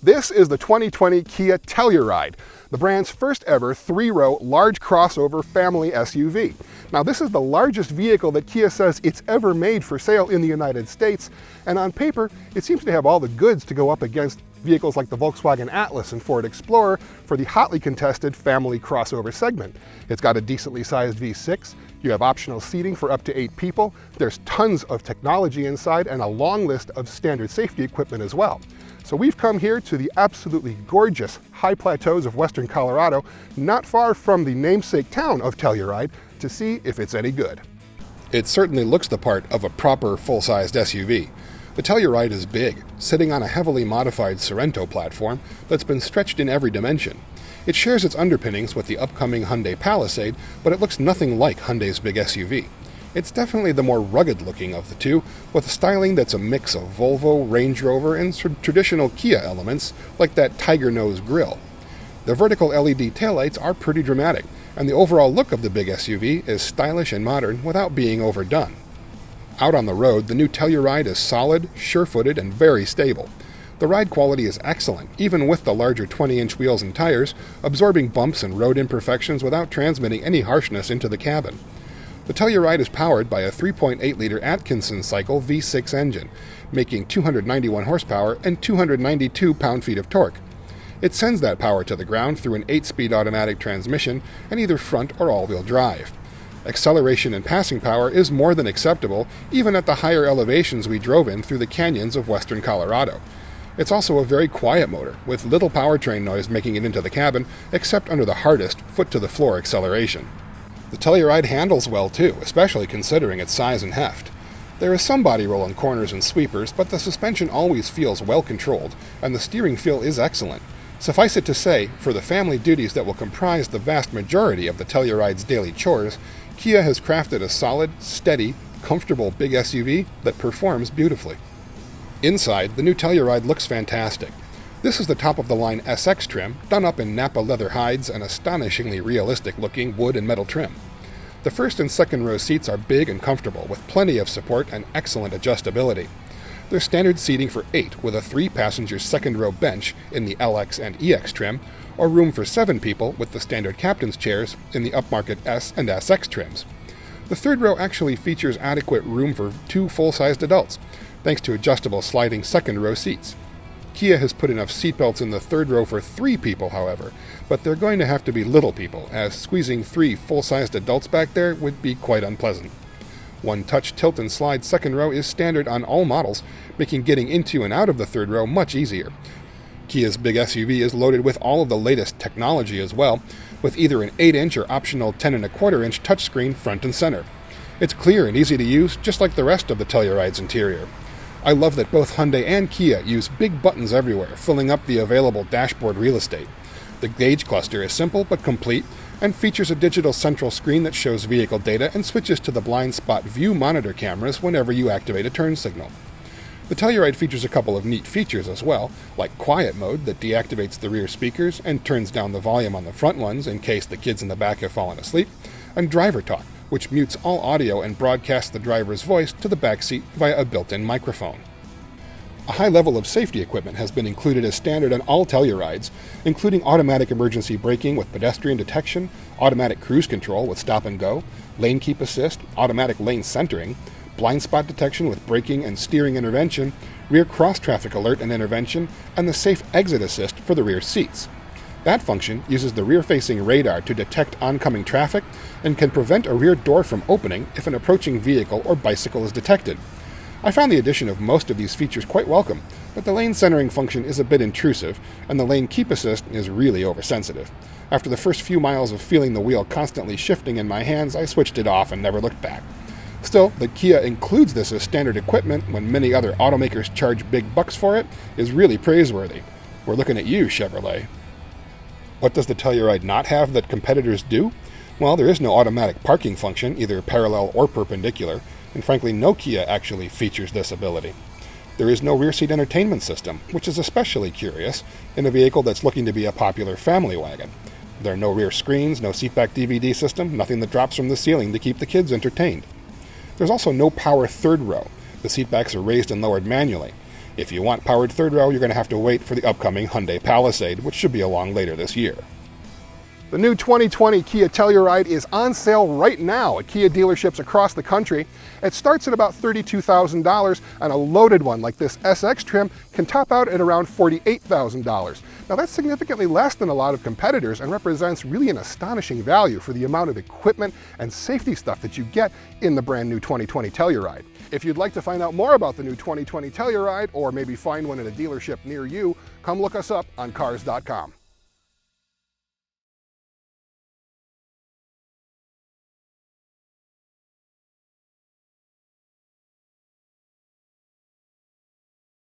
This is the 2020 Kia Telluride, the brand's first ever three-row large crossover family SUV. Now, this is the largest vehicle that Kia says it's ever made for sale in the United States, and on paper, it seems to have all the goods to go up against vehicles like the Volkswagen Atlas and Ford Explorer for the hotly contested family crossover segment. It's got a decently sized V6, you have optional seating for up to 8 people, there's tons of technology inside, and a long list of standard safety equipment as well. So we've come here to the absolutely gorgeous high plateaus of western Colorado, not far from the namesake town of Telluride, to see if it's any good. It certainly looks the part of a proper full-sized SUV. The Telluride is big, sitting on a heavily modified Sorento platform that's been stretched in every dimension. It shares its underpinnings with the upcoming Hyundai Palisade, but it looks nothing like Hyundai's big SUV. It's definitely the more rugged looking of the two, with a styling that's a mix of Volvo, Range Rover, and traditional Kia elements, like that tiger nose grille. The vertical LED taillights are pretty dramatic, and the overall look of the big SUV is stylish and modern without being overdone. Out on the road, the new Telluride is solid, sure-footed, and very stable. The ride quality is excellent, even with the larger 20-inch wheels and tires, absorbing bumps and road imperfections without transmitting any harshness into the cabin. The Telluride is powered by a 3.8-liter Atkinson cycle V6 engine, making 291 horsepower and 292 pound-feet of torque. It sends that power to the ground through an 8-speed automatic transmission and either front or all-wheel drive. Acceleration and passing power is more than acceptable, even at the higher elevations we drove in through the canyons of western Colorado. It's also a very quiet motor, with little powertrain noise making it into the cabin, except under the hardest foot-to-the-floor acceleration. The Telluride handles well too, especially considering its size and heft. There is some body roll in corners and sweepers, but the suspension always feels well controlled, and the steering feel is excellent. Suffice it to say, for the family duties that will comprise the vast majority of the Telluride's daily chores, Kia has crafted a solid, steady, comfortable big SUV that performs beautifully. Inside, the new Telluride looks fantastic. This is the top-of-the-line SX trim, done up in Napa leather hides and astonishingly realistic-looking wood and metal trim. The first and second row seats are big and comfortable, with plenty of support and excellent adjustability. There's standard seating for 8, with a 3-passenger second-row bench in the LX and EX trim, or room for 7 people with the standard captain's chairs in the upmarket S and SX trims. The third row actually features adequate room for 2 full-sized adults, thanks to adjustable sliding second-row seats. Kia has put enough seatbelts in the third row for 3 people, however, but they're going to have to be little people, as squeezing 3 full-sized adults back there would be quite unpleasant. One-touch tilt and slide second row is standard on all models, making getting into and out of the third row much easier. Kia's big SUV is loaded with all of the latest technology as well, with either an 8-inch or optional 10.25-inch touchscreen front and center. It's clear and easy to use, just like the rest of the Telluride's interior. I love that both Hyundai and Kia use big buttons everywhere, filling up the available dashboard real estate. The gauge cluster is simple but complete, and features a digital central screen that shows vehicle data and switches to the blind spot view monitor cameras whenever you activate a turn signal. The Telluride features a couple of neat features as well, like quiet mode that deactivates the rear speakers and turns down the volume on the front ones in case the kids in the back have fallen asleep, and driver talk, which mutes all audio and broadcasts the driver's voice to the back seat via a built-in microphone. A high level of safety equipment has been included as standard on all Tellurides, including automatic emergency braking with pedestrian detection, automatic cruise control with stop and go, lane keep assist, automatic lane centering, blind spot detection with braking and steering intervention, rear cross-traffic alert and intervention, and the safe exit assist for the rear seats. That function uses the rear-facing radar to detect oncoming traffic and can prevent a rear door from opening if an approaching vehicle or bicycle is detected. I found the addition of most of these features quite welcome, but the lane centering function is a bit intrusive, and the lane keep assist is really oversensitive. After the first few miles of feeling the wheel constantly shifting in my hands, I switched it off and never looked back. Still, that Kia includes this as standard equipment when many other automakers charge big bucks for it is really praiseworthy. We're looking at you, Chevrolet. What does the Telluride not have that competitors do? Well, there is no automatic parking function, either parallel or perpendicular, and frankly, no Kia actually features this ability. There is no rear seat entertainment system, which is especially curious in a vehicle that's looking to be a popular family wagon. There are no rear screens, no seatback DVD system, nothing that drops from the ceiling to keep the kids entertained. There's also no power third row. The seatbacks are raised and lowered manually. If you want powered third row, you're going to have to wait for the upcoming Hyundai Palisade, which should be along later this year. The new 2020 Kia Telluride is on sale right now at Kia dealerships across the country. It starts at about $32,000, and a loaded one like this SX trim can top out at around $48,000. Now that's significantly less than a lot of competitors and represents really an astonishing value for the amount of equipment and safety stuff that you get in the brand new 2020 Telluride. If you'd like to find out more about the new 2020 Telluride, or maybe find one at a dealership near you, come look us up on Cars.com.